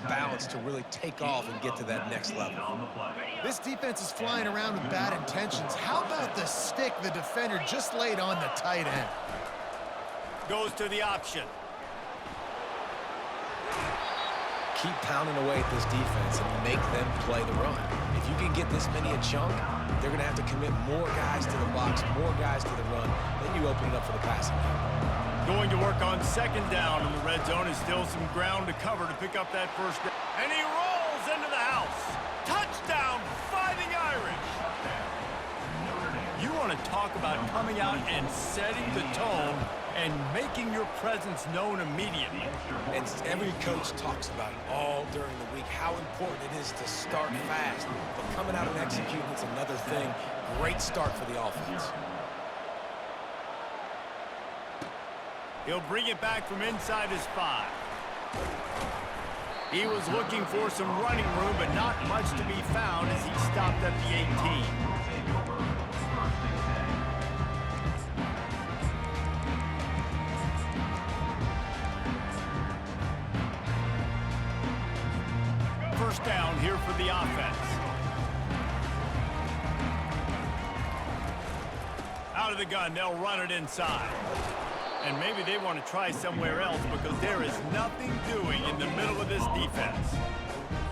balance to really take off and get to that next level. This defense is flying around with bad intentions. How about the stick the defender just laid on the tight end? Goes to the option. Keep pounding away at this defense and make them play the run. If you can get this many a chunk, they're going to have to commit more guys to the box, more guys to the run. Then you open it up for the passing game. Going to work on second down in the red zone. Is still some ground to cover to pick up that first down. And he rolls into the house. Touchdown, Fighting Irish. You want to talk about coming out and setting the tone and making your presence known immediately. And every coach talks about it all during the week, how important it is to start fast. But coming out and executing is another thing. Great start for the offense. He'll bring it back from inside his 5. He was looking for some running room, but not much to be found as he stopped at the 18. First down here for the offense. Out of the gun, they'll run it inside. And maybe they want to try somewhere else because there is nothing doing in the middle of this defense.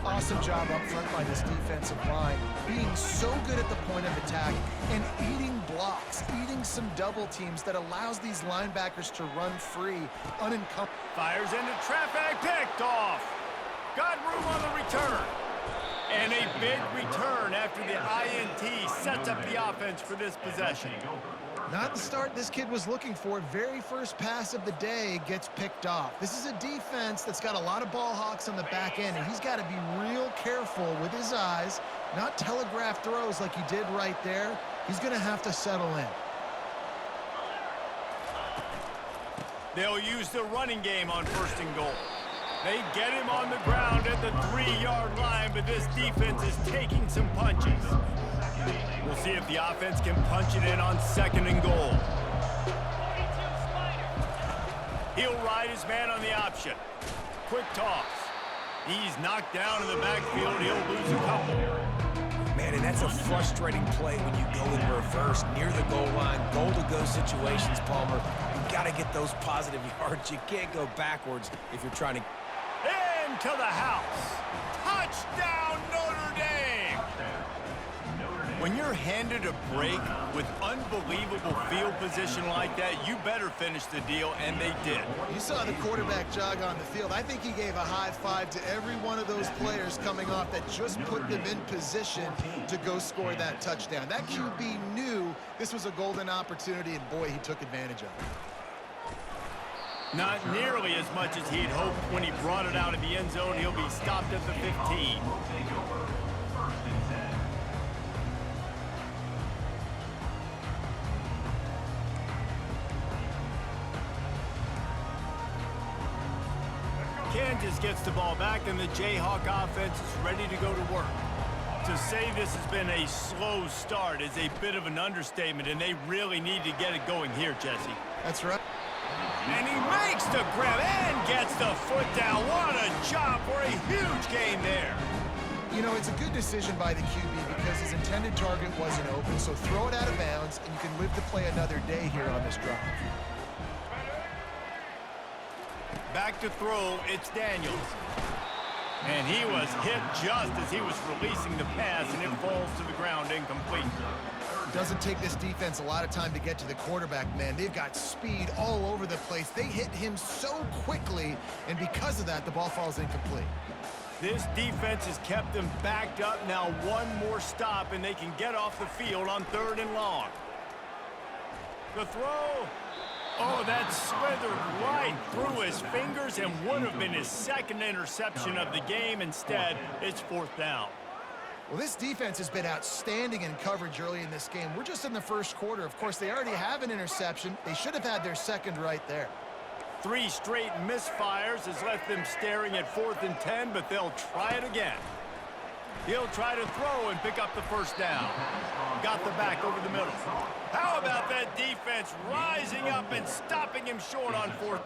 Awesome job up front by this defensive line, being so good at the point of attack and eating blocks, eating some double teams that allows these linebackers to run free, unencumbered. Fires into traffic, picked off. Got room on the return. And a big return after the INT sets up the offense for this possession. Not the start this kid was looking for. Very first pass of the day gets picked off. This is a defense that's got a lot of ball hawks on the back end, and he's got to be real careful with his eyes, not telegraph throws like he did right there. He's going to have to settle in. They'll use the running game on first and goal. They get him on the ground at the 3-yard line, but this defense is taking some punches. We'll see if the offense can punch it in on second and goal. He'll ride his man on the option. Quick toss. He's knocked down in the backfield. He'll lose a couple. Man, and that's a frustrating play when you go in reverse near the goal line, goal-to-go situations, Palmer. You got to get those positive yards. You can't go backwards if you're trying to... Into the house. Touchdown, Notre Dame! When you're handed a break with unbelievable field position like that, you better finish the deal, and they did. You saw the quarterback jog on the field. I think he gave a high five to every one of those players coming off that just put them in position to go score that touchdown. That QB knew this was a golden opportunity, and boy, he took advantage of it. Not nearly as much as he'd hoped when he brought it out of the end zone. He'll be stopped at the 15. Kansas gets the ball back, and the Jayhawk offense is ready to go to work. To say this has been a slow start is a bit of an understatement, and they really need to get it going here, Jesse. That's right. And he makes the grab and gets the foot down. What a job for a huge gain there. You know, it's a good decision by the QB because his intended target wasn't open, so throw it out of bounds, and you can live to play another day here on this drive. Back to throw, it's Daniels. And he was hit just as he was releasing the pass, and it falls to the ground incomplete. Doesn't take this defense a lot of time to get to the quarterback, man. They've got speed all over the place. They hit him so quickly, and because of that, the ball falls incomplete. This defense has kept them backed up. Now one more stop, and they can get off the field on 3rd and long. The throw. Oh, that slithered right through his fingers and would have been his second interception of the game. Instead, it's 4th down. Well, this defense has been outstanding in coverage early in this game. We're just in the first quarter. Of course, they already have an interception. They should have had their second right there. 3 straight misfires has left them staring at 4th and 10, but they'll try it again. He'll try to throw and pick up the first down. Got the back over the middle. How about that defense rising up and stopping him short on 4th?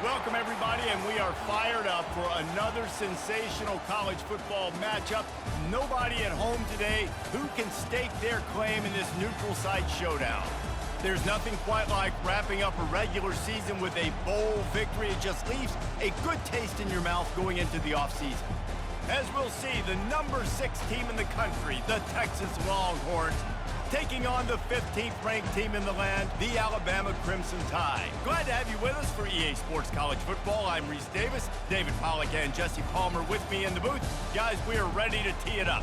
Welcome, everybody, and we are fired up for another sensational college football matchup. Nobody at home today who can stake their claim in this neutral site showdown. There's nothing quite like wrapping up a regular season with a bowl victory. It just leaves a good taste in your mouth going into the offseason. As we'll see, the number 6 team in the country, the Texas Longhorns, taking on the 15th ranked team in the land, the Alabama Crimson Tide. Glad to have you with us for EA Sports College Football. I'm Reese Davis, David Pollack and Jesse Palmer with me in the booth. Guys, we are ready to tee it up.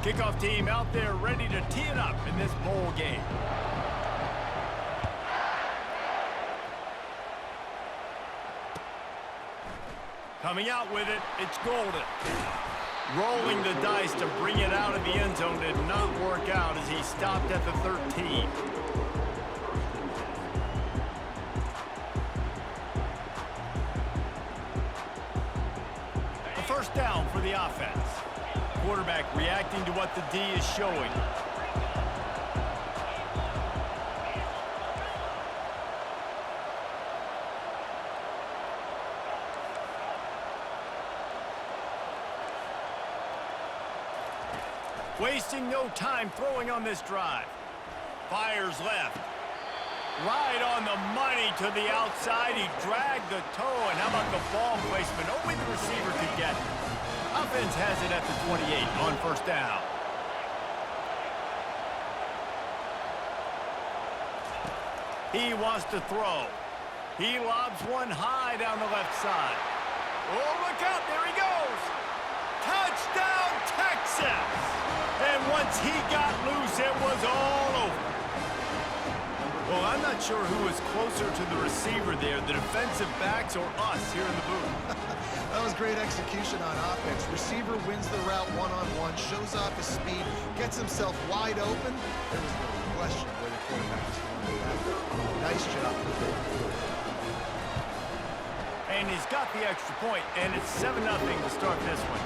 Kickoff team out there ready to tee it up in this bowl game. Coming out with it, it's Golden. Rolling the dice to bring it out of the end zone did not work out as he stopped at the 13. A first down for the offense. Quarterback reacting to what the D is showing. Wasting no time throwing on this drive. Fires left. Right on the money to the outside. He dragged the toe, and how about the ball placement? Only the receiver could get it. Offense has it at the 28 on first down. He wants to throw. He lobs one high down the left side. Oh, look out, there he goes. Touchdown, Texas! And once he got loose, it was all over. Well, I'm not sure who was closer to the receiver there, the defensive backs or us here in the booth. That was great execution on offense. Receiver wins the route one-on-one, shows off his speed, gets himself wide open. There was no question where the quarterback was going with that. Nice job. And he's got the extra point, and it's 7-0 to start this one.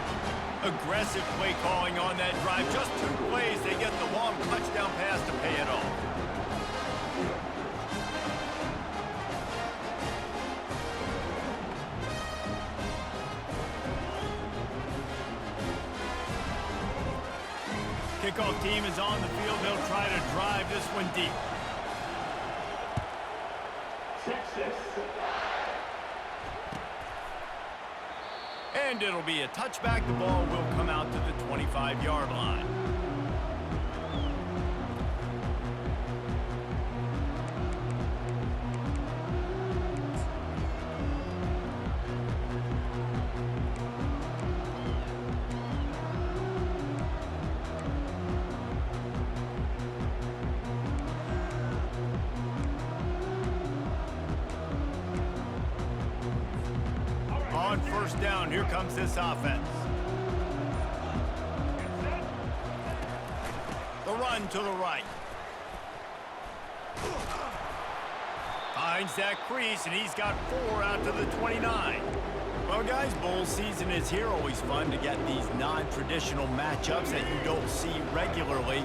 Aggressive play calling on that drive. Just 2 plays, they get the long touchdown pass to pay it off. Kickoff team is on the field. They'll try to drive this one deep. And it'll be a touchback. The ball will come out to the 25-yard line. On first down, here comes this offense. The run to the right. Finds that crease, and he's got 4 out to the 29. Well, guys, bowl season is here. Always fun to get these non-traditional matchups that you don't see regularly.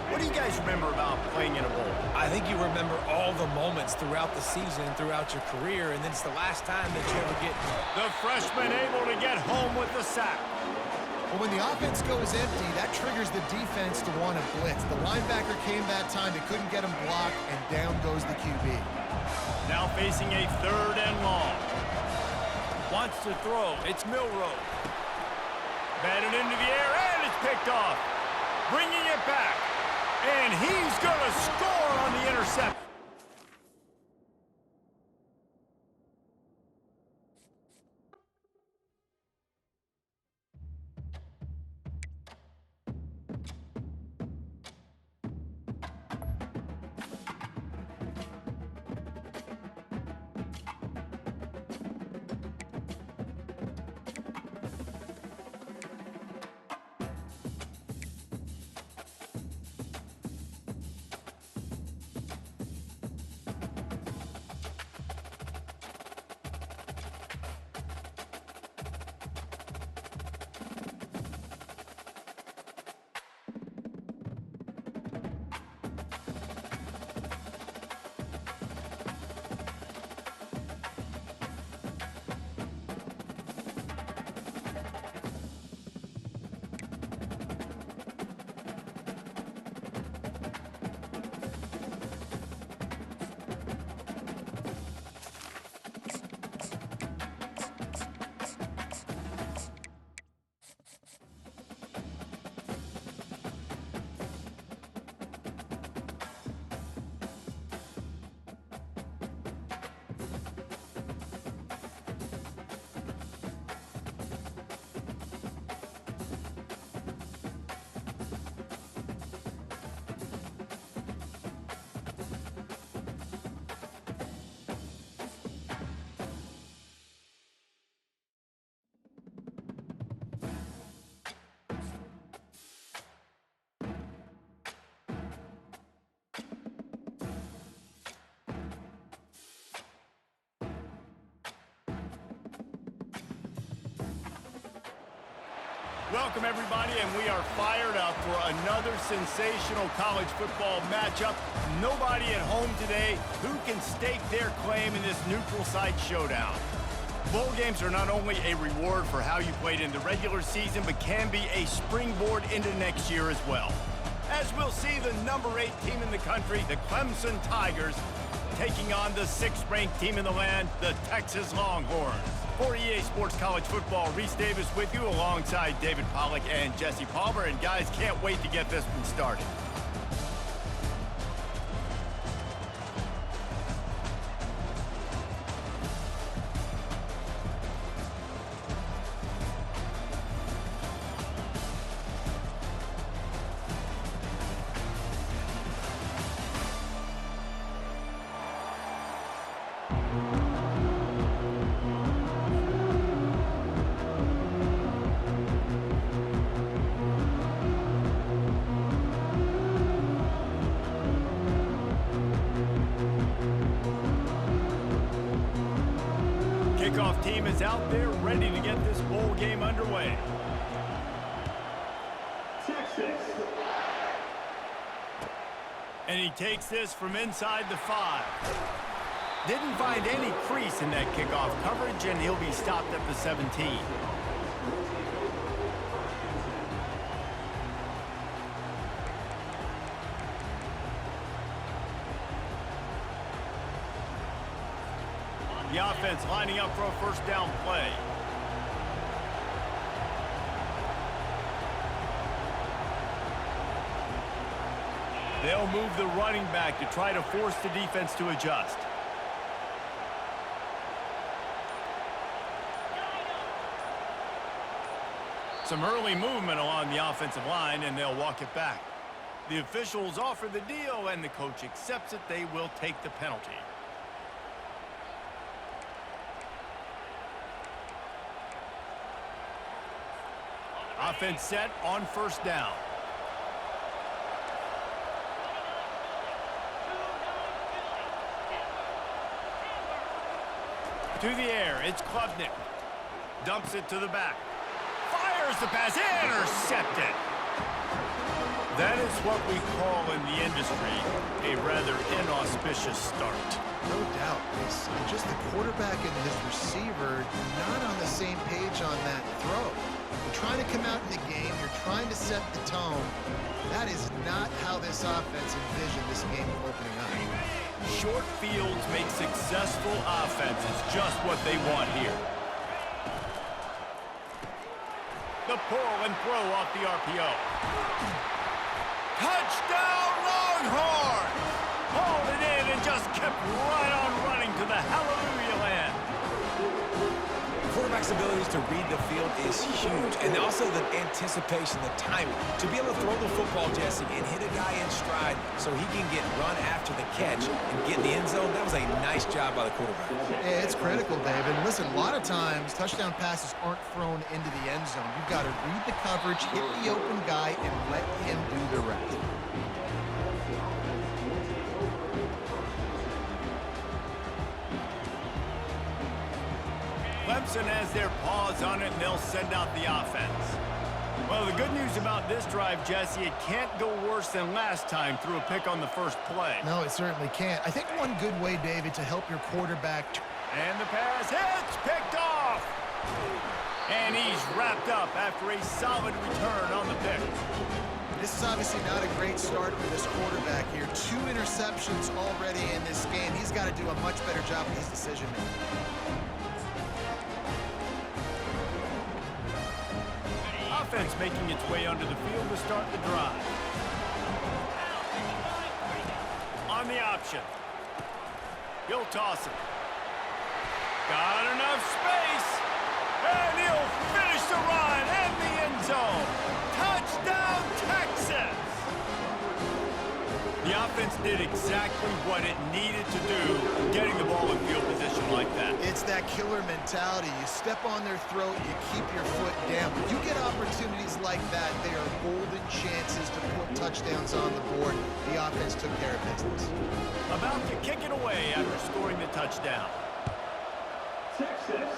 What do you guys remember about playing in a bowl? I think you remember all the moments throughout the season, throughout your career, and then it's the last time that you ever get. The freshman able to get home with the sack. Well, when the offense goes empty, that triggers the defense to want to blitz. The linebacker came that time. They couldn't get him blocked, and down goes the QB. Now facing a 3rd and long. Wants to throw. It's Milroe. Batted into the air, and it's picked off. Bringing it back. And he's going to score on the interception. Welcome, everybody, and we are fired up for another sensational college football matchup. Nobody at home today who can stake their claim in this neutral site showdown. Bowl games are not only a reward for how you played in the regular season, but can be a springboard into next year as well. As we'll see the number 8 team in the country, the Clemson Tigers, taking on the 6th-ranked team in the land, the Texas Longhorns. For EA Sports College Football, Reese Davis with you alongside David Pollack and Jesse Palmer. And guys, can't wait to get this one started. Kickoff team is out there ready to get this bowl game underway. Texas. And he takes this from inside the 5. Didn't find any crease in that kickoff coverage, and he'll be stopped at the 17. The offense lining up for a first down play. They'll move the running back to try to force the defense to adjust. Some early movement along the offensive line, and they'll walk it back. The officials offer the deal, and the coach accepts it. They will take the penalty. Offense set on first down. To the air, it's Klubnik. Dumps it to the back. Fires the pass, intercepted. That is what we call in the industry a rather inauspicious start. No doubt. It's just the quarterback and his receiver not on the same page on that throw. You're trying to come out in the game. You're trying to set the tone. That is not how this offense envisioned this game opening up. Short fields make successful offenses just what they want here. The pull and throw off the RPO. Touchdown Longhorns! Hauled it in and just kept right on running to the hallelujah land. Quarterback's abilities to read the field is huge, and also the anticipation, the timing. To be able to throw the football, Jesse, and hit a guy in stride so he can get run after the catch and get in the end zone, that was a nice job by the quarterback. Yeah, it's critical, David. Listen, a lot of times touchdown passes aren't thrown into the end zone. You've got to read the coverage, hit the open guy, and let him do the rest. Clemson has their paws on it, and they'll send out the offense. Well, the good news about this drive, Jesse, it can't go worse than last time through a pick on the first play. No, it certainly can't. I think one good way, David, to help your quarterback. And the pass hits, picked off. And he's wrapped up after a solid return on the pick. This is obviously not a great start for this quarterback here. 2 interceptions already in this game. He's got to do a much better job with his decision-making. Offense making its way onto the field to start the drive. On the option. He'll toss it. Got enough space. And he'll finish the run in the end zone. Touchdown, Texas! The offense did exactly what it needed to do, getting the ball in field position like that. It's that killer mentality. You step on their throat, you keep your foot down. When you get opportunities like that, they are golden chances to put touchdowns on the board. The offense took care of business. About to kick it away after scoring the touchdown. Texas.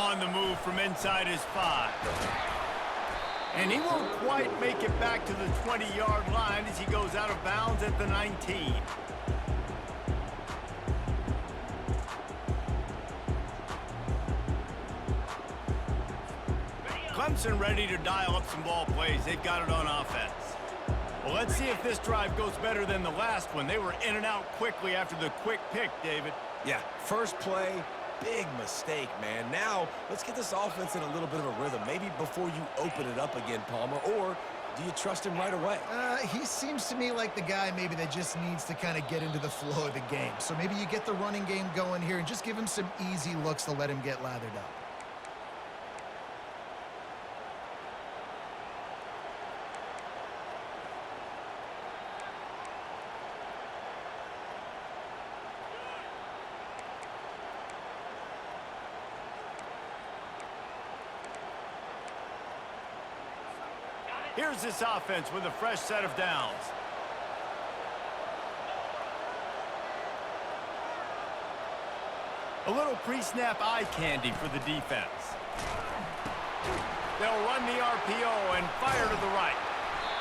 On the move from inside his 5. And he won't quite make it back to the 20-yard line as he goes out of bounds at the 19. Clemson ready to dial up some ball plays. They've got it on offense. Well, let's see if this drive goes better than the last one. They were in and out quickly after the quick pick, David. Yeah, first play, big mistake, man. Now, let's get this offense in a little bit of a rhythm. Maybe before you open it up again, Palmer, or do you trust him right away? He seems to me like the guy maybe that just needs to kind of get into the flow of the game. So maybe you get the running game going here and just give him some easy looks to let him get lathered up. Here's this offense with a fresh set of downs. A little pre-snap eye candy for the defense. They'll run the RPO and fire to the right.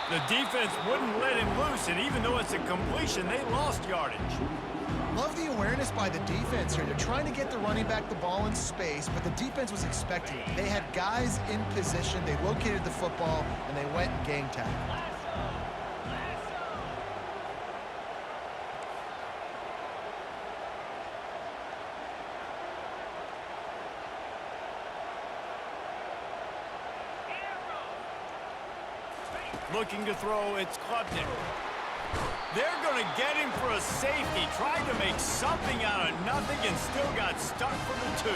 The defense wouldn't let him loose, and even though it's a completion, they lost yardage. Love the awareness by the defense here. They're trying to get the running back the ball in space, but the defense was expecting it. They had guys in position. They located the football, and they went and gang tackled. Looking to throw, it's Klubnik. They're going to get him for a safety. Tried to make something out of nothing and still got stuck for the 2.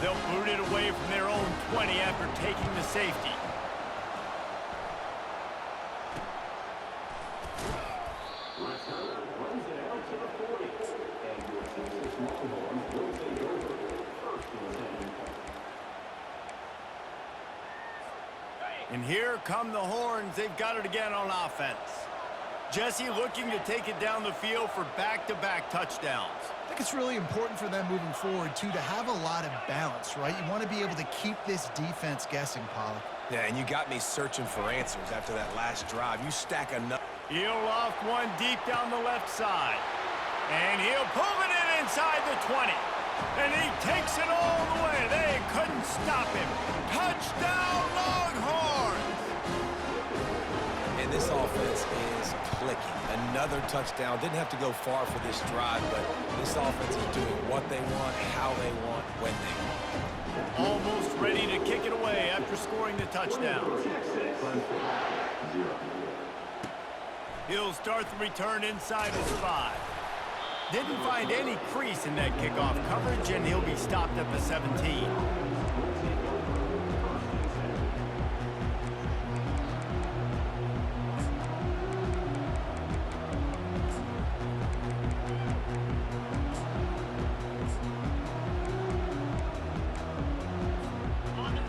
They'll boot it away from their own 20 after taking the safety. And here come the horns. They've got it again on offense. Jesse looking to take it down the field for back-to-back touchdowns. I think it's really important for them moving forward, too, to have a lot of balance, right? You want to be able to keep this defense guessing, Pollock. Yeah, and you got me searching for answers after that last drive. You stack enough. He'll loft one deep down the left side. And he'll pull it in inside the 20. And he takes it all the way. They couldn't stop him. Touchdown, Longhorns! And this offense is clicking. Another touchdown. Didn't have to go far for this drive, but this offense is doing what they want, how they want, when they want. Almost ready to kick it away after scoring the touchdown. He'll start the return inside his 5. Didn't find any crease in that kickoff coverage, and he'll be stopped at the 17.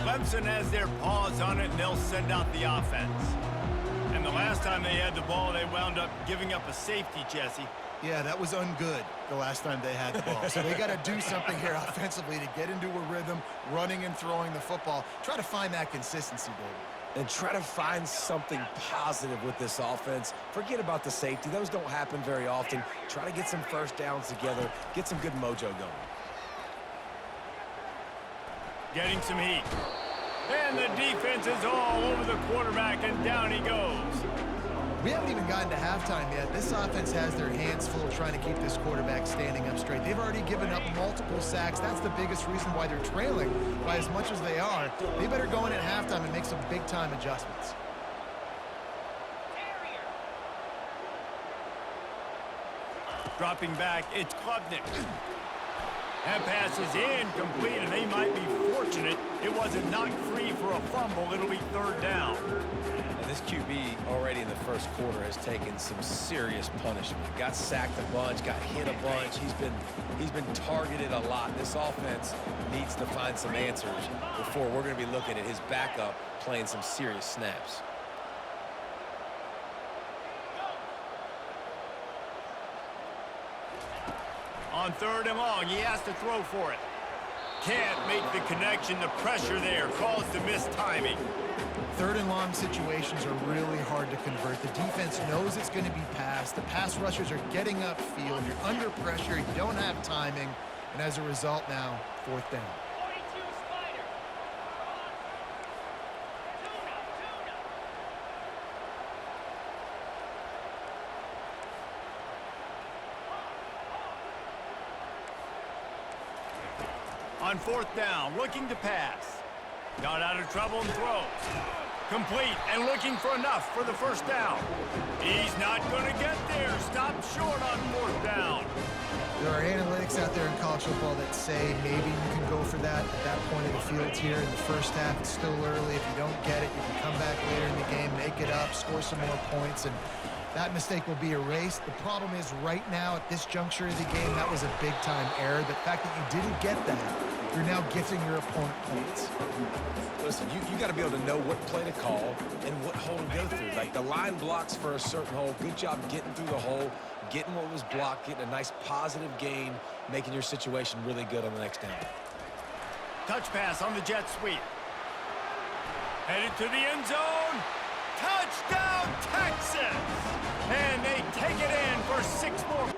Clemson has their paws on it, and they'll send out the offense. And the last time they had the ball, they wound up giving up a safety, Jesse. Yeah, that was ungood the last time they had the ball. So they got to do something here offensively to get into a rhythm, running and throwing the football. Try to find that consistency, David. And try to find something positive with this offense. Forget about the safety. Those don't happen very often. Try to get some first downs together, get some good mojo going. Getting some heat. And the defense is all over the quarterback, and down he goes. We haven't even gotten to halftime yet. This offense has their hands full trying to keep this quarterback standing up straight. They've already given up multiple sacks. That's the biggest reason why they're trailing by as much as they are. They better go in at halftime and make some big-time adjustments. Dropping back, it's Klubnik. That pass is incomplete, and they might be fortunate it wasn't knocked free for a fumble. It'll be 3rd down. And this QB already in the first quarter has taken some serious punishment. Got sacked a bunch, got hit a bunch. He's been targeted a lot. This offense needs to find some answers before we're going to be looking at his backup playing some serious snaps. On 3rd and long, he has to throw for it. Can't make the connection. The pressure there caused the missed timing. 3rd and long situations are really hard to convert. The defense knows it's going to be passed. The pass rushers are getting upfield. You're under pressure. You don't have timing. And as a result now, 4th down. On 4th down, looking to pass. Got out of trouble and throws. Complete and looking for enough for the 1st down. He's not going to get there. Stop short on 4th down. There are analytics out there in college football that say maybe you can go for that at that point of the field here in the 1st half. It's still early. If you don't get it, you can come back later in the game, make it up, score some more points, and that mistake will be erased. The problem is right now at this juncture of the game, that was a big-time error. The fact that you didn't get that, you're now gifting your opponent points. Listen, you got to be able to know what play to call and what hole to go through. Like the line blocks for a certain hole. Good job getting through the hole, getting what was blocked, getting a nice positive gain, making your situation really good on the next down. Touch pass on the jet sweep. Headed to the end zone. Touchdown, Texas! And they take it in for 6 more.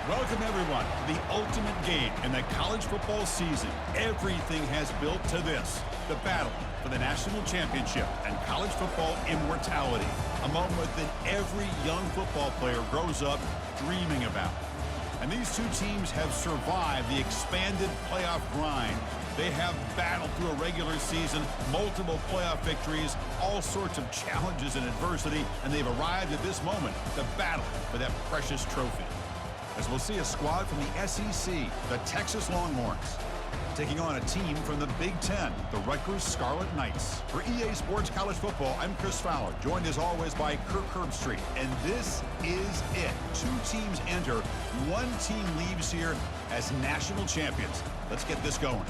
Welcome, everyone, to the ultimate game in the college football season. Everything has built to this, the battle for the national championship and college football immortality, a moment that every young football player grows up dreaming about. And these two teams have survived the expanded playoff grind. They have battled through a regular season, multiple playoff victories, all sorts of challenges and adversity, and they've arrived at this moment, the battle for that precious trophy. As we'll see a squad from the SEC, the Texas Longhorns. taking on a team from the Big Ten, the Rutgers Scarlet Knights. For EA Sports College Football, I'm Chris Fowler, joined as always by Kirk Herbstreit. And this is it. 2 teams enter, 1 team leaves here as national champions. Let's get this going.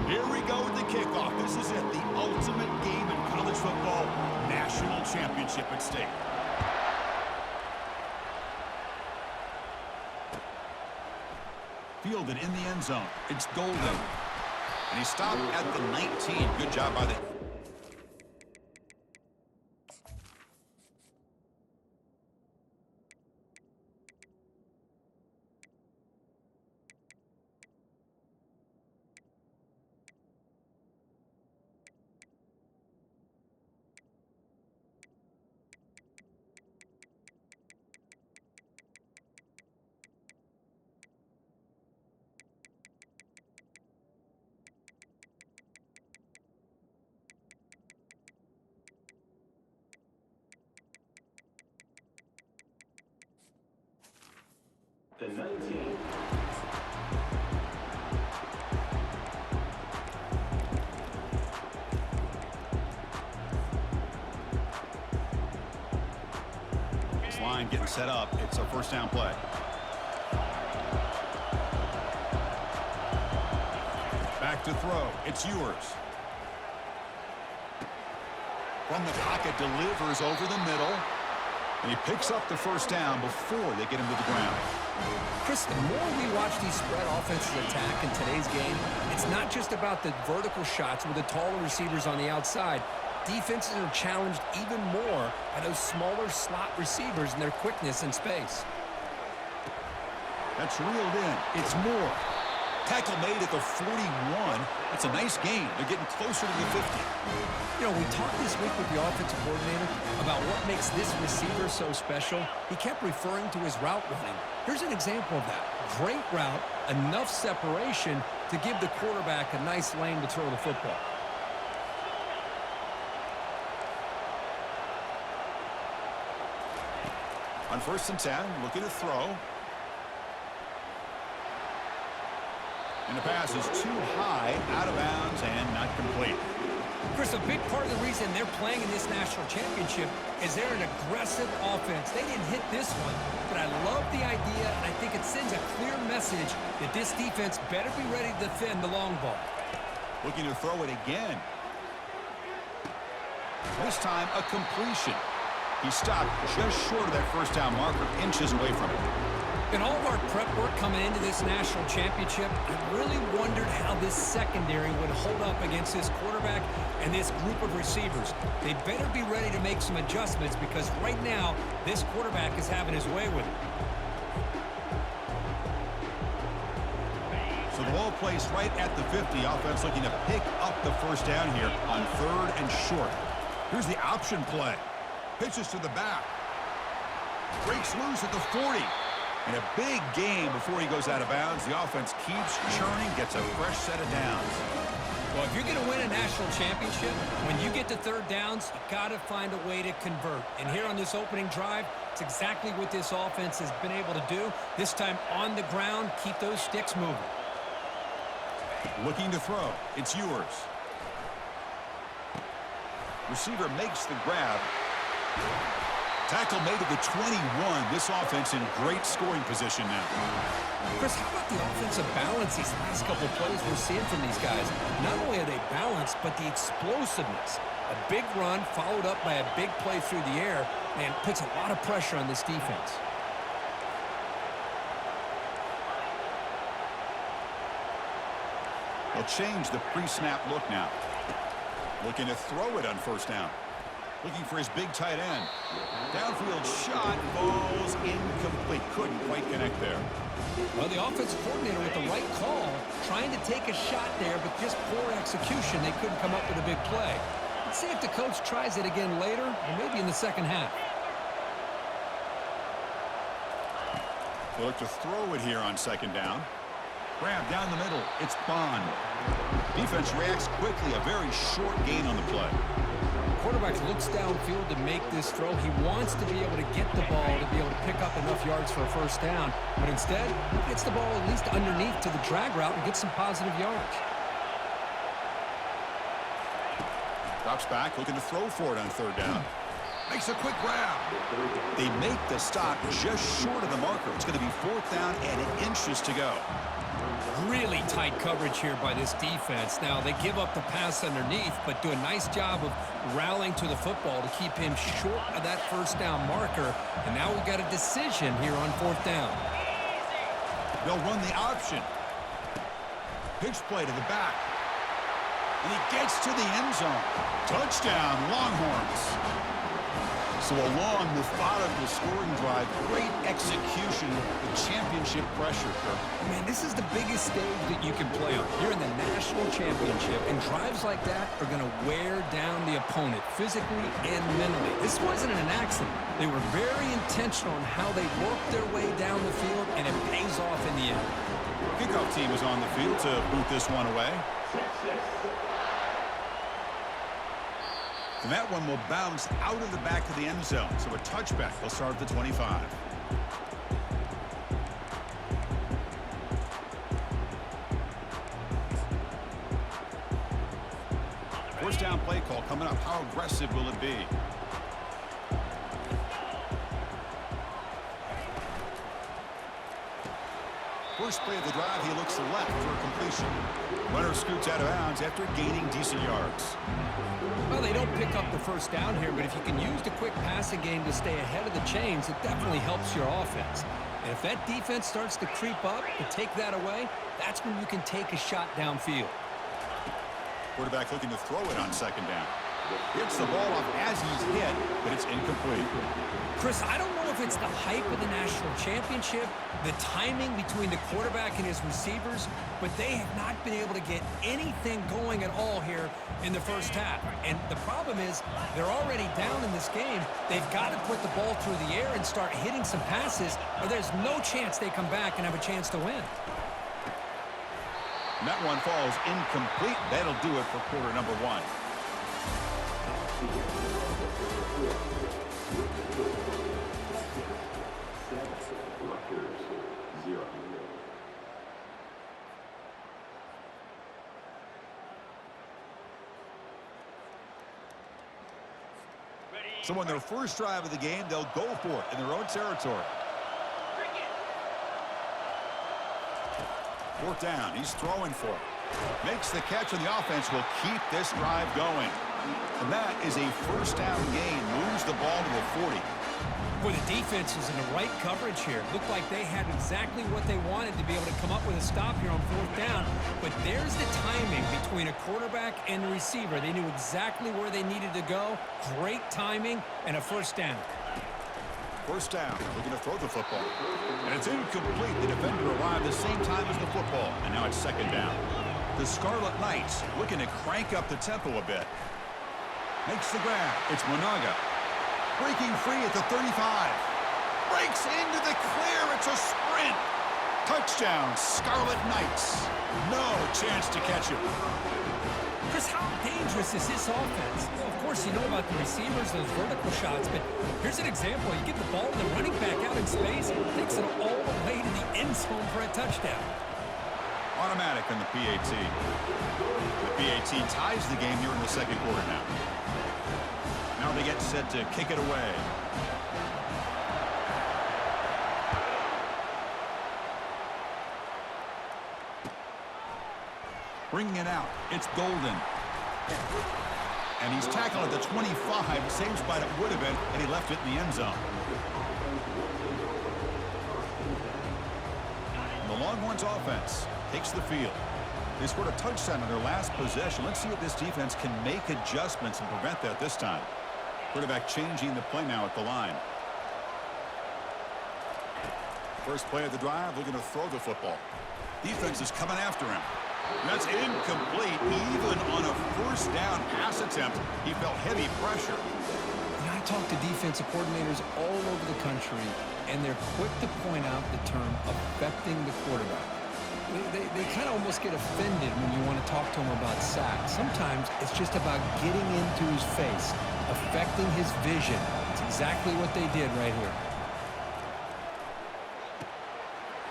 Here we go with the kickoff. This is it, the ultimate game in college football. National championship at stake. Fielded in the end zone. It's Golden. And he stopped at the 19. Good job by the... The 19. This line getting set up. It's a first down play. Back to throw. It's yours. From the pocket, delivers over the middle. And he picks up the first down before they get him to the ground. Chris, the more we watch these spread offenses attack in today's game, it's not just about the vertical shots with the taller receivers on the outside. Defenses are challenged even more by those smaller slot receivers and their quickness in space. That's reeled in. It's Moore. Tackle made at the 41. That's a nice gain. They're getting closer to the 50. You know, we talked this week with the offensive coordinator about what makes this receiver so special. He kept referring to his route running. Here's an example of that. Great route, enough separation to give the quarterback a nice lane to throw the football. On 1st and 10, looking to throw. And the pass is too high, out of bounds, and not complete. Chris, a big part of the reason they're playing in this national championship is they're an aggressive offense. They didn't hit this one, but I love the idea, and I think it sends a clear message that this defense better be ready to defend the long ball. Looking to throw it again. This time, a completion. He stopped just short of that first down marker, inches away from it. In all of our prep work coming into this national championship, I really wondered how this secondary would hold up against this quarterback and this group of receivers. They better be ready to make some adjustments because right now, this quarterback is having his way with it. So the ball placed right at the 50. Offense looking to pick up the first down here on 3rd and short. Here's the option play. Pitches to the back. Breaks loose at the 40. And a big game before he goes out of bounds. The offense keeps churning, gets a fresh set of downs. Well, if you're going to win a national championship, when you get to 3rd downs, you got to find a way to convert. And here on this opening drive, it's exactly what this offense has been able to do. This time on the ground, keep those sticks moving. Looking to throw. It's yours. Receiver makes the grab. Tackle made at the 21. This offense in great scoring position now. Chris, how about the offensive balance these last couple of plays we're seeing from these guys? Not only are they balanced, but the explosiveness. A big run followed up by a big play through the air, man, puts a lot of pressure on this defense. They'll change the pre-snap look now. Looking to throw it on 1st down. Looking for his big tight end. Downfield shot falls incomplete. Couldn't quite connect there. Well, the offensive coordinator with the right call, trying to take a shot there, but just poor execution. They couldn't come up with a big play. Let's see if the coach tries it again later, or maybe in the second half. They'll look to throw it here on second down. Grab down the middle. It's Bond. Defense reacts quickly. A very short gain on the play. Quarterback looks downfield to make this throw. He wants to be able to get the ball to be able to pick up enough yards for a first down. But instead, he gets the ball at least underneath to the drag route and gets some positive yards. Drops back, looking to throw for it on third down. Makes a quick grab. They make the stop just short of the marker. It's going to be fourth down and inches to go. Really tight coverage here by this defense. Now, they give up the pass underneath, but do a nice job of rallying to the football to keep him short of that first down marker. And now we've got a decision here on fourth down. They'll run the option. Pitch play to the back. And he gets to the end zone. Touchdown, Longhorns. So a long, methodical scoring drive. Great execution with championship pressure, Kirk. Man, this is the biggest stage that you can play on. You're in the national championship, and drives like that are going to wear down the opponent physically and mentally. This wasn't an accident. They were very intentional on how they worked their way down the field, and it pays off in the end. Kickoff team is on the field to boot this one away. And that one will bounce out of the back of the end zone. So a touchback. They'll start at the 25. First down play call coming up. How aggressive will it be? First play of the drive, he looks left for a completion. Runner scoots out of bounds after gaining decent yards. Well, they don't pick up the first down here, but if you can use the quick passing game to stay ahead of the chains, it definitely helps your offense. And if that defense starts to creep up and take that away, that's when you can take a shot downfield. Quarterback looking to throw it on second down. Gets the ball off as he's hit, but it's incomplete. Chris, I don't know if it's the hype of the national championship, the timing between the quarterback and his receivers, but they have not been able to get anything going at all here in the first half. And the problem is they're already down in this game. They've got to put the ball through the air and start hitting some passes, or there's no chance they come back and have a chance to win. And that one falls incomplete. That'll do it for quarter number one. So on their first drive of the game, they'll go for it in their own territory. Fourth down, he's throwing for it. Makes the catch, and the offense will keep this drive going. And that is a first down gain. Moves the ball to the 40. Boy, the defense was in the right coverage here. Looked like they had exactly what they wanted to be able to come up with a stop here on fourth down. But there's the timing between a quarterback and the receiver. They knew exactly where they needed to go. Great timing and a first down. First down, looking to throw the football. And it's incomplete. The defender arrived the same time as the football. And now it's second down. The Scarlet Knights looking to crank up the tempo a bit. Makes the grab. It's Monaga. Breaking free at the 35. Breaks into the clear. It's a sprint. Touchdown, Scarlet Knights. No chance to catch him. Chris, how dangerous is this offense? Well, of course, you know about the receivers, those vertical shots, but here's an example. You get the ball to the running back out in space, takes it all the way to the end zone for a touchdown. Automatic on the PAT. The PAT ties the game here in the second quarter now. Now they get set to kick it away. Bringing it out. It's Golden. And he's tackled at the 25. Same spot it would have been, and he left it in the end zone. And the Longhorns offense takes the field. They scored a touchdown in their last possession. Let's see if this defense can make adjustments and prevent that this time. Quarterback changing the play now at the line. First play of the drive, looking to throw the football. Defense is coming after him. That's incomplete. Even on a first down pass attempt, he felt heavy pressure. I talk to defensive coordinators all over the country, and they're quick to point out the term affecting the quarterback. They kind of almost get offended when you want to talk to them about sacks. Sometimes it's just about getting into his face, affecting his vision. It's exactly what they did right here.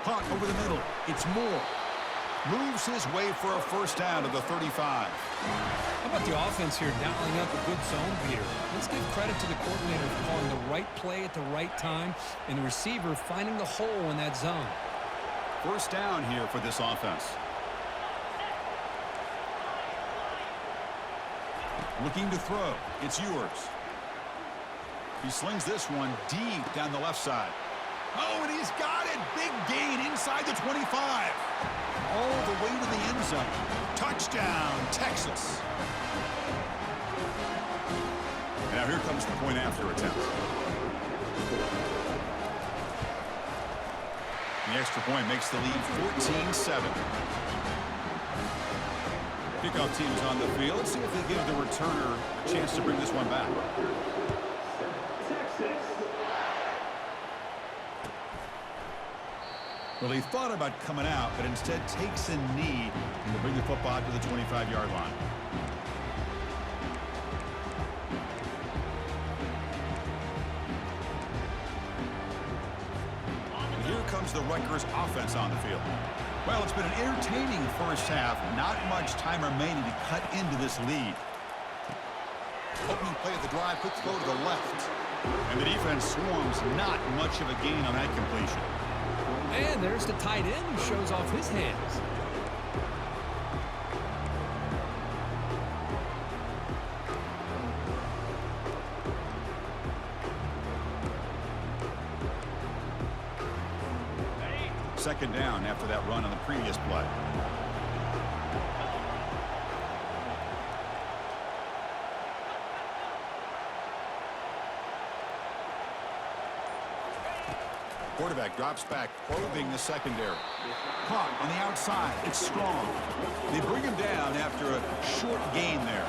Caught over the middle. It's Moore. Moves his way for a first down to the 35. How about the offense here dialing up a good zone beater? Let's give credit to the coordinator for calling the right play at the right time and the receiver finding the hole in that zone. First down here for this offense. Looking to throw. It's Ewers. He slings this one deep down the left side. Oh, and he's got it. Big gain inside the 25. All the way to the end zone. Touchdown, Texas. And now here comes the point after attempt. The extra point makes the lead 14-7. Kickoff team is on the field. Let's see if they give the returner a chance to bring this one back. Well, he thought about coming out, but instead takes a knee to bring the football to the 25-yard line. And here comes the Rutgers offense on the field. Well, it's been an entertaining first half. Not much time remaining to cut into this lead. Opening play of the drive, quick throw to the left. And the defense swarms. Not much of a gain on that completion. And there's the tight end who shows off his hands. Second down after that run on the previous play. Quarterback drops back, probing the secondary. Caught on the outside. It's Strong. They bring him down after a short gain there.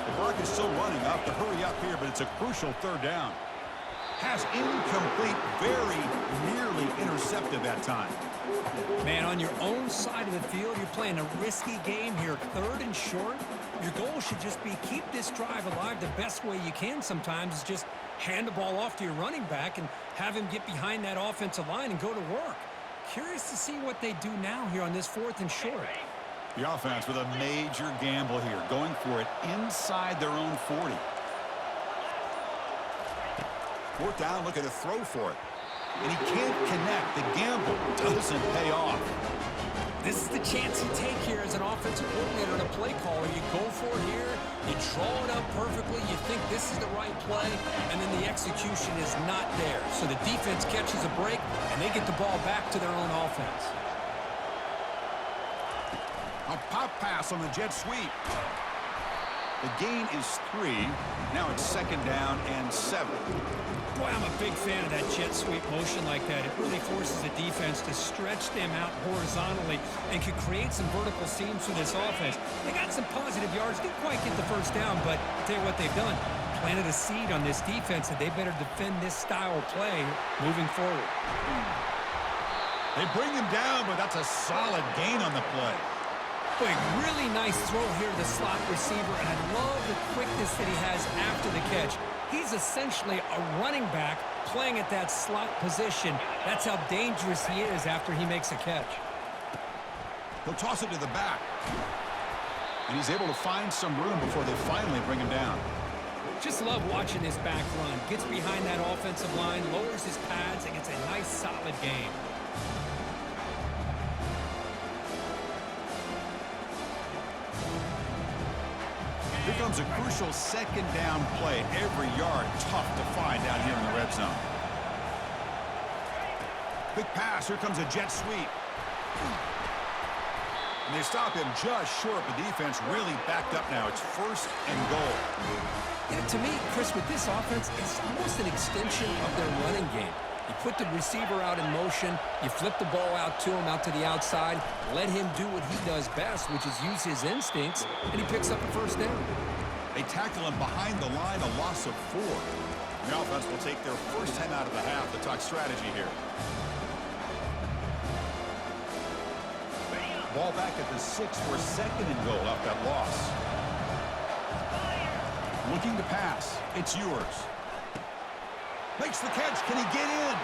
The clock is still running. I'll have to hurry up here, but it's a crucial third down. Has incomplete, very nearly intercepted that time. Man, on your own side of the field, you're playing a risky game here. Third and short. Your goal should just be keep this drive alive the best way you can sometimes is just hand the ball off to your running back and have him get behind that offensive line and go to work. Curious to see what they do now here on this fourth and short. The offense with a major gamble here, going for it inside their own 40. Fourth down, look at a throw for it. And he can't connect. The gamble doesn't pay off. This is the chance you take here as an offensive coordinator and a play caller. You go for it here, you draw it up perfectly, you think this is the right play, and then the execution is not there. So the defense catches a break, and they get the ball back to their own offense. A pop pass on the jet sweep. The gain is 3. Now it's second down and 7. Boy, I'm a big fan of that jet sweep motion like that. It really forces the defense to stretch them out horizontally and can create some vertical seams for this offense. They got some positive yards. Didn't quite get the first down, but I'll tell you what they've done. Planted a seed on this defense that they better defend this style of play moving forward. They bring him down, but that's a solid gain on the play. Boy, really nice throw here to the slot receiver, and I love the quickness that he has after the catch. He's essentially a running back playing at that slot position. That's how dangerous he is after he makes a catch. He'll toss it to the back. And he's able to find some room before they finally bring him down. Just love watching this back run. Gets behind that offensive line, lowers his pads, and gets a nice solid game. Here comes a crucial second down play. Every yard tough to find down here in the red zone. Quick pass. Here comes a jet sweep. And they stop him just short. The defense really backed up now. It's first and goal. Yeah, to me, Chris, with this offense, it's almost an extension of their running game. You put the receiver out in motion. You flip the ball out to him, out to the outside. Let him do what he does best, which is use his instincts, and he picks up a first down. They tackle him behind the line, a loss of 4. The offense will take their first 10 out of the half to talk strategy here. Ball back at the 6 for second and goal off that loss. Looking to pass. It's yours. Makes the catch. Can he get in?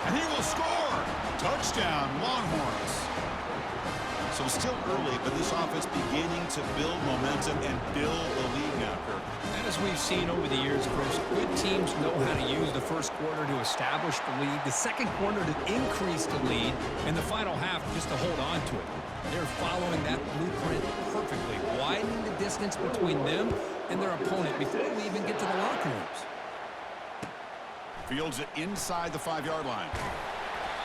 And he will score. Touchdown, Longhorns. So still early, but this offense beginning to build momentum and build the lead now, Kirk. As we've seen over the years, Chris, good teams know how to use the first quarter to establish the lead, the second quarter to increase the lead, and the final half just to hold on to it. They're following that blueprint perfectly, widening the distance between them and their opponent before we even get to the locker rooms. Fields it inside the 5-yard line.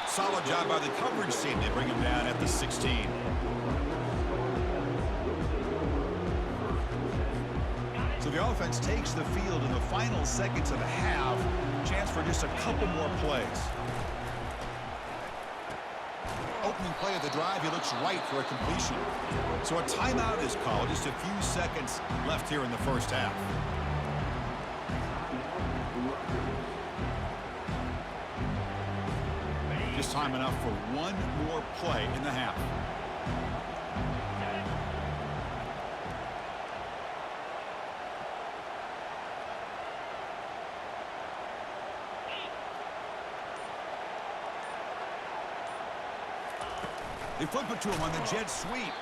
Solid job by the coverage team. They bring him down at the 16. So the offense takes the field in the final seconds of the half. Chance for just a couple more plays. Opening play of the drive, he looks right for a completion. So a timeout is called. Just a few seconds left here in the first half. Just time enough for one more play in the half. They flip it to him on the jet sweep.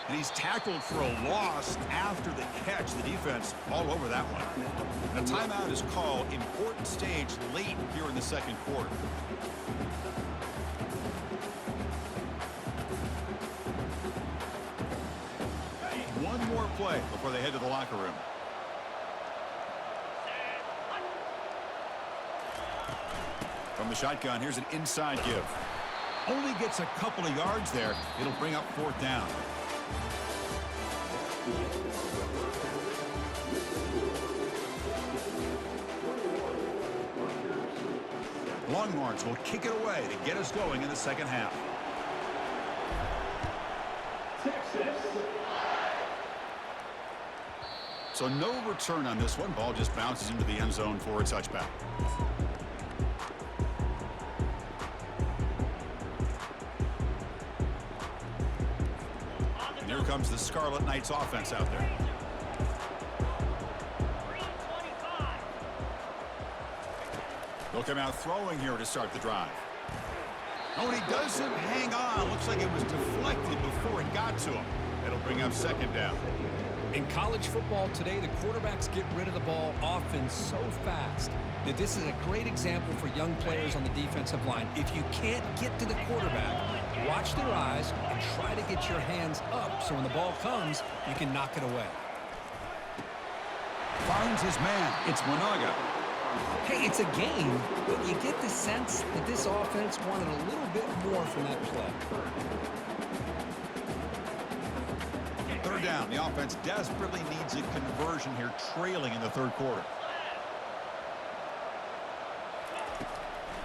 And he's tackled for a loss after the catch. The defense all over that one. And a timeout is called. Important stage late here in the second quarter. One more play before they head to the locker room. From the shotgun, here's an inside give. Only gets a couple of yards there. It'll bring up 4th down. Longhorns will kick it away to get us going in the second half. So no return on this one. Ball just bounces into the end zone for a touchback. And here comes the Scarlet Knights offense out there. They'll come out throwing here to start the drive. Oh, and he doesn't hang on. Looks like it was deflected before it got to him. It'll bring up 2nd down. In college football today, the quarterbacks get rid of the ball often so fast that this is a great example for young players on the defensive line. If you can't get to the quarterback, watch their eyes and try to get your hands up so when the ball comes, you can knock it away. Finds his man. It's Monaga. Hey, it's a game, but you get the sense that this offense wanted a little bit more from that play. 3rd down. The offense desperately needs a conversion here, trailing in the 3rd quarter.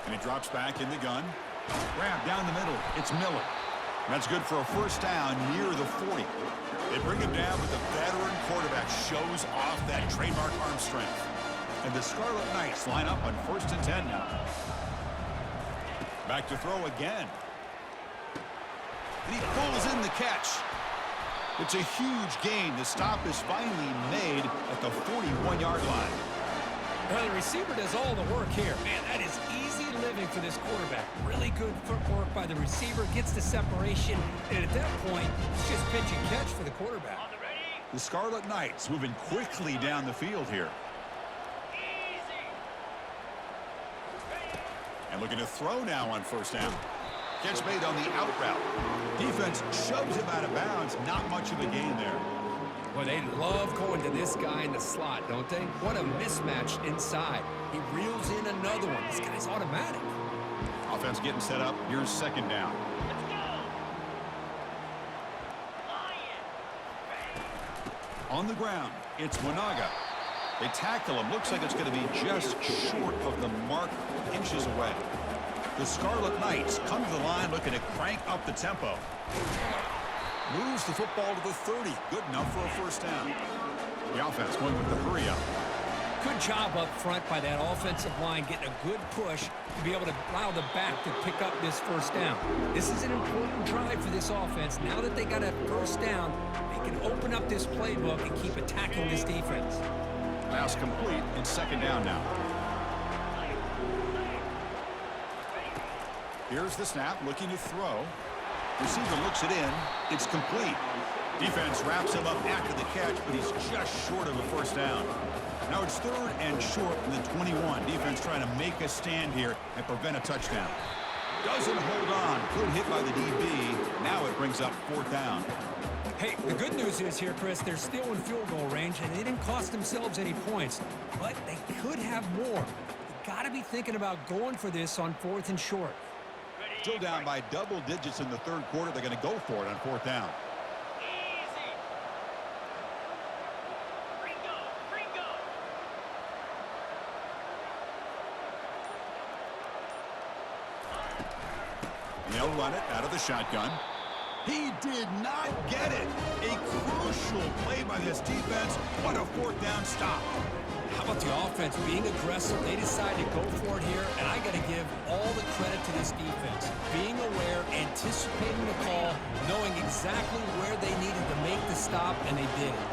And he drops back in the gun. Grab down the middle. It's Miller. That's good for a 1st down near the 40. They bring him down, but the veteran quarterback shows off that trademark arm strength. And the Scarlet Knights line up on 1st and 10 now. Back to throw again. And he pulls in the catch. It's a huge gain. The stop is finally made at the 41-yard line. Well, the receiver does all the work here. Man, that is easy living for this quarterback. Really good footwork by the receiver, gets the separation, and at that point, it's just pitch and catch for the quarterback. The Scarlet Knights moving quickly down the field here. And looking to throw now on 1st down. Catch made on the out route. Defense shoves him out of bounds. Not much of a gain there. Well, they love going to this guy in the slot, don't they? What a mismatch inside. He reels in another one. This guy's automatic. Offense getting set up. Here's 2nd down. On the ground, it's Monaga. They tackle him. Looks like it's going to be just short of the mark, inches away. The Scarlet Knights come to the line looking to crank up the tempo. Moves the football to the 30. Good enough for a first down. The offense going with the hurry up. Good job up front by that offensive line, getting a good push to be able to allow the back to pick up this first down. This is an important drive for this offense. Now that they got a first down, they can open up this playbook and keep attacking this defense. Pass complete and second down now. Here's the snap, looking to throw. Receiver looks it in. It's complete. Defense wraps him up after the catch, but he's just short of a first down. Now it's third and short from the 21. Defense trying to make a stand here and prevent a touchdown. Doesn't hold on. Good hit by the DB. Now it brings up fourth down. Hey, the good news is here, Chris, they're still in field goal range, and they didn't cost themselves any points, but they could have more. You got to be thinking about going for this on fourth and short. Still down by double digits in the third quarter. They're going to go for it on fourth down. They'll run it out of the shotgun. He did not get it. A crucial play by this defense. What a fourth down stop. How about the offense being aggressive? They decided to go for it here, and I got to give all the credit to this defense. Being aware, anticipating the call, knowing exactly where they needed to make the stop, and they did it.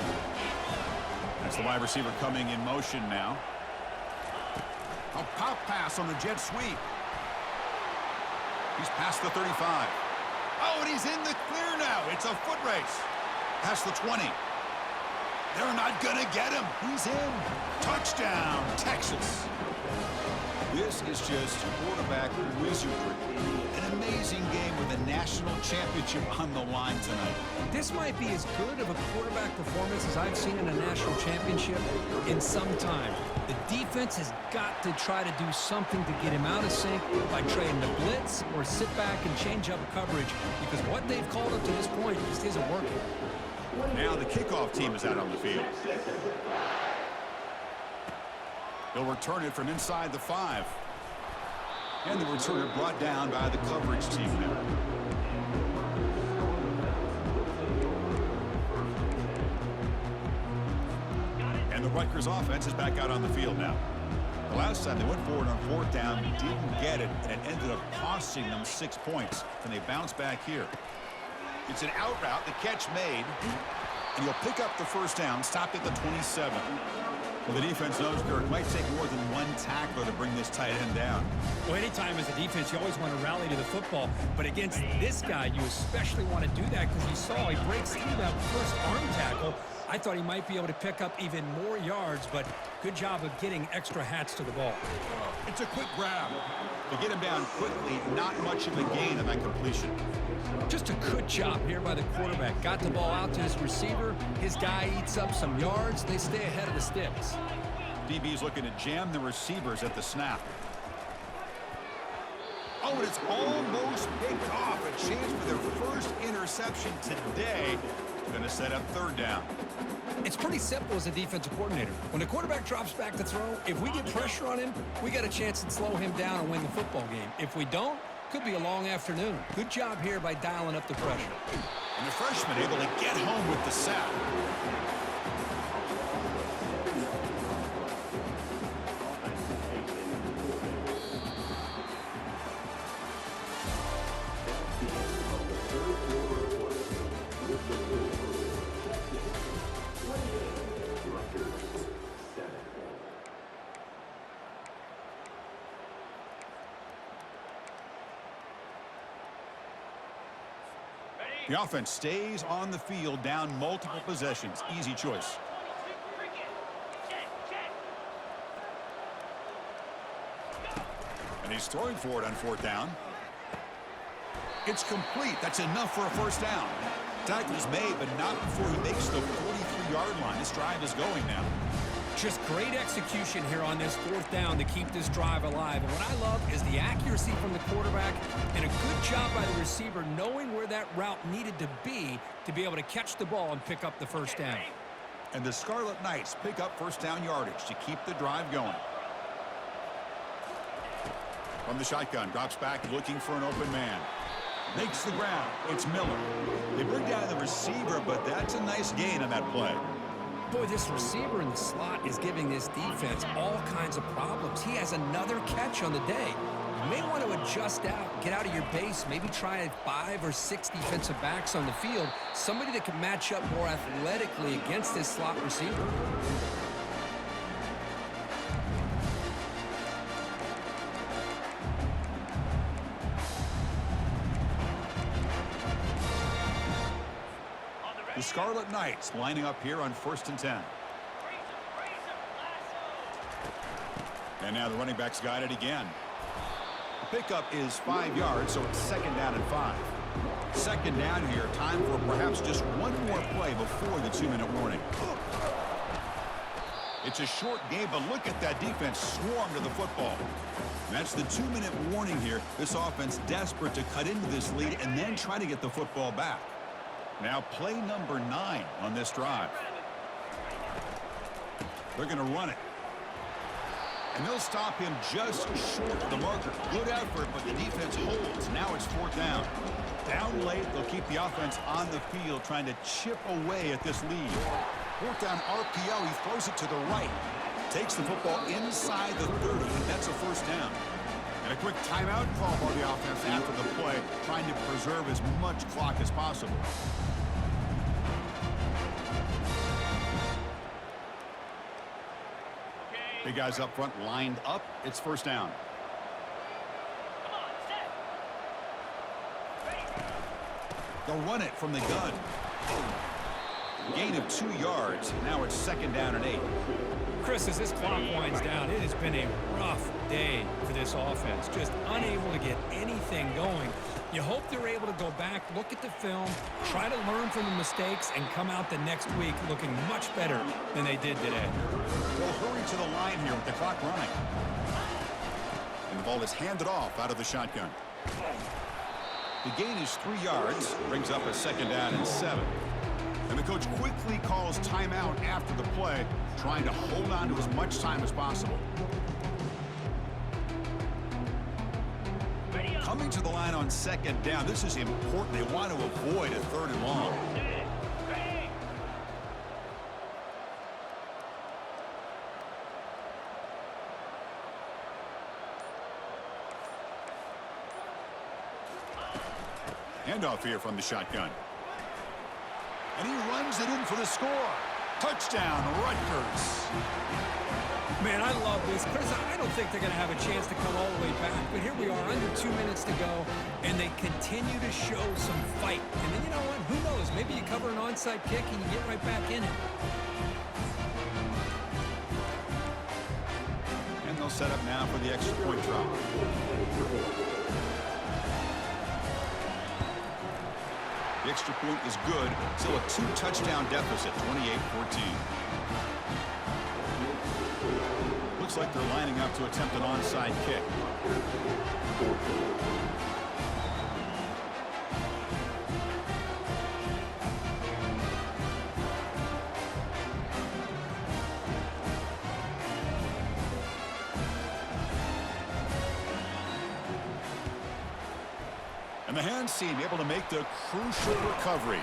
That's the wide receiver coming in motion now. A pop pass on the jet sweep. He's past the 35. Oh, and he's in the clear now. It's a foot race. Past the 20. They're not going to get him. He's in. Touchdown, Texas. This is just quarterback wizardry. An amazing game with a national championship on the line tonight. This might be as good of a quarterback performance as I've seen in a national championship in some time. The defense has got to try to do something to get him out of sync by trading the blitz or sit back and change up coverage, because what they've called up to this point just isn't working. Now the kickoff team is out on the field. They'll return it from inside the 5. And the returner brought down by the coverage team there. And the Rutgers offense is back out on the field now. The last time they went forward on fourth down, didn't get it, and it ended up costing them 6 points. And they bounce back here. It's an out route, the catch made, and he'll pick up the first down, stopped at the 27. Well, the defense knows there might take more than one tackler to bring this tight end down. Well, anytime as a defense, you always want to rally to the football. But against this guy, you especially want to do that because you saw he breaks through that first arm tackle. I thought he might be able to pick up even more yards, but good job of getting extra hats to the ball. It's a quick grab. To get him down quickly, not much of a gain on that completion. Just a good job here by the quarterback. Got the ball out to his receiver. His guy eats up some yards. They stay ahead of the sticks. DB's looking to jam the receivers at the snap. Oh, and it's almost picked off. A chance for their first interception today. Going to set up third down. It's pretty simple as a defensive coordinator. When the quarterback drops back to throw, if we get pressure on him, we got a chance to slow him down and win the football game. If we don't, could be a long afternoon. Good job here by dialing up the pressure. And the freshman able to get home with the sack. The offense stays on the field, down multiple possessions. Easy choice. And he's throwing for it on fourth down. It's complete. That's enough for a first down. Tackle's made, but not before he makes the 43-yard line. This drive is going now. Just great execution here on this fourth down to keep this drive alive. And what I love is the accuracy from the quarterback and a good job by the receiver knowing where that route needed to be able to catch the ball and pick up the first down. And the Scarlet Knights pick up first down yardage to keep the drive going. From the shotgun, drops back looking for an open man. Makes the ground. It's Miller. They bring down the receiver, but that's a nice gain on that play. Boy, this receiver in the slot is giving this defense all kinds of problems. He has another catch on the day. You may want to adjust out, get out of your base, maybe try 5 or 6 defensive backs on the field, somebody that can match up more athletically against this slot receiver. The Scarlet Knights lining up here on 1st and 10. And now the running back's got it again. The pickup is 5 yards, so it's 2nd down and 5. 2nd down here, time for perhaps just one more play before the 2-minute warning. It's a short game, but look at that defense swarm to the football. And that's the 2-minute warning here. This offense desperate to cut into this lead and then try to get the football back. Now play number 9 on this drive. They're going to run it. And they'll stop him just short of the marker. Good effort, but the defense holds. Now it's 4th down. Down late, they'll keep the offense on the field trying to chip away at this lead. 4th down RPO, he throws it to the right. Takes the football inside the 30, and that's a 1st down. And a quick timeout call by the offense after the play, trying to preserve as much clock as possible. Big guys up front lined up. It's 1st down. They'll run it from the gun. Gain of 2 yards. Now it's 2nd down and 8. Chris, as this clock winds down, it has been a rough day for this offense. Just unable to get anything going. You hope they're able to go back, look at the film, try to learn from the mistakes, and come out the next week looking much better than they did today. They'll hurry to the line here with the clock running. And the ball is handed off out of the shotgun. The gain is 3 yards, brings up a 2nd down and 7. And the coach quickly calls timeout after the play, trying to hold on to as much time as possible. Coming to the line on 2nd down, this is important. They want to avoid a 3rd and long. Handoff here from the shotgun. And he runs it in for the score. Touchdown, Rutgers. Man, I love this. Chris, I don't think they're going to have a chance to come all the way back. But here we are, under 2 minutes to go, and they continue to show some fight. And then, you know what? Who knows? Maybe you cover an onside kick and you get right back in it. And they'll set up now for the extra point try. The extra point is good. Still a 2-touchdown deficit, 28-14. Looks like they're lining up to attempt an onside kick. And the hands team able to make the crucial recovery.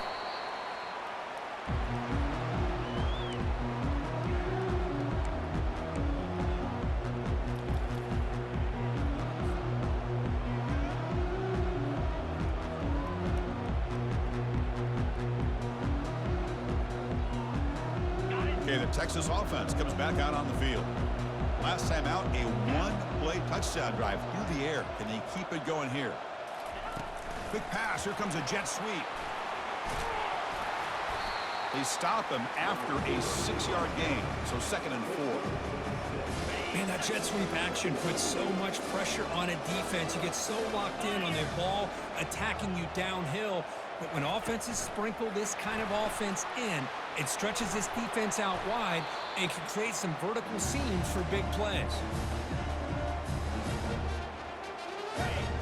Okay, the Texas offense comes back out on the field. Last time out, a one-play touchdown drive through the air. Can they keep it going here? Quick pass. Here comes a jet sweep. They stop him after a 6-yard gain, so 2nd and 4. Man, that jet sweep action puts so much pressure on a defense. You get so locked in on their ball attacking you downhill. But when offenses sprinkle this kind of offense in, it stretches this defense out wide and can create some vertical seams for big plays.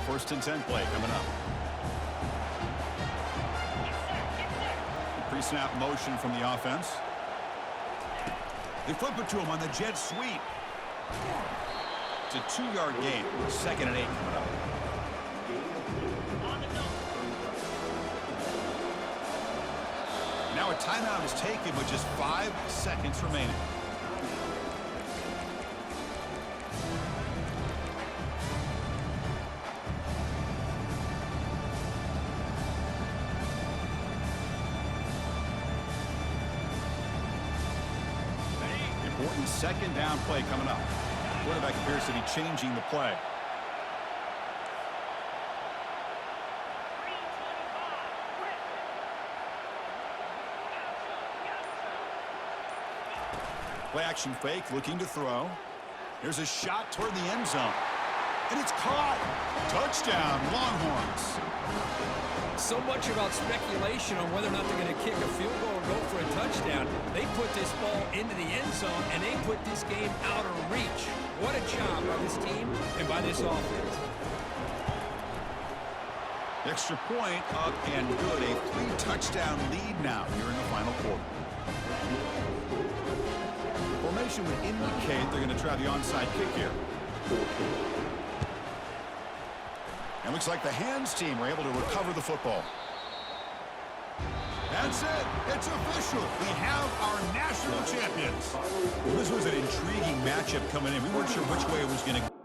1st and 10 play coming up. Pre-snap motion from the offense. They flip it to him on the jet sweep. It's a 2-yard gain. 2nd and 8 coming up. Now a timeout is taken with just 5 seconds remaining. Important 2nd down play coming up. Quarterback appears to be changing the play. Play action fake, looking to throw. Here's a shot toward the end zone. And it's caught. Touchdown, Longhorns. So much about speculation on whether or not they're going to kick a field goal or go for a touchdown. They put this ball into the end zone, and they put this game out of reach. What a job by this team and by this offense. Extra point up and good. A 3-touchdown lead now here in the final quarter. Formation would indicate they're going to try the onside kick here. And looks like the hands team were able to recover the football. That's it. It's official. We have our national champions. Well, this was an intriguing matchup coming in. We weren't sure which way it was going to go.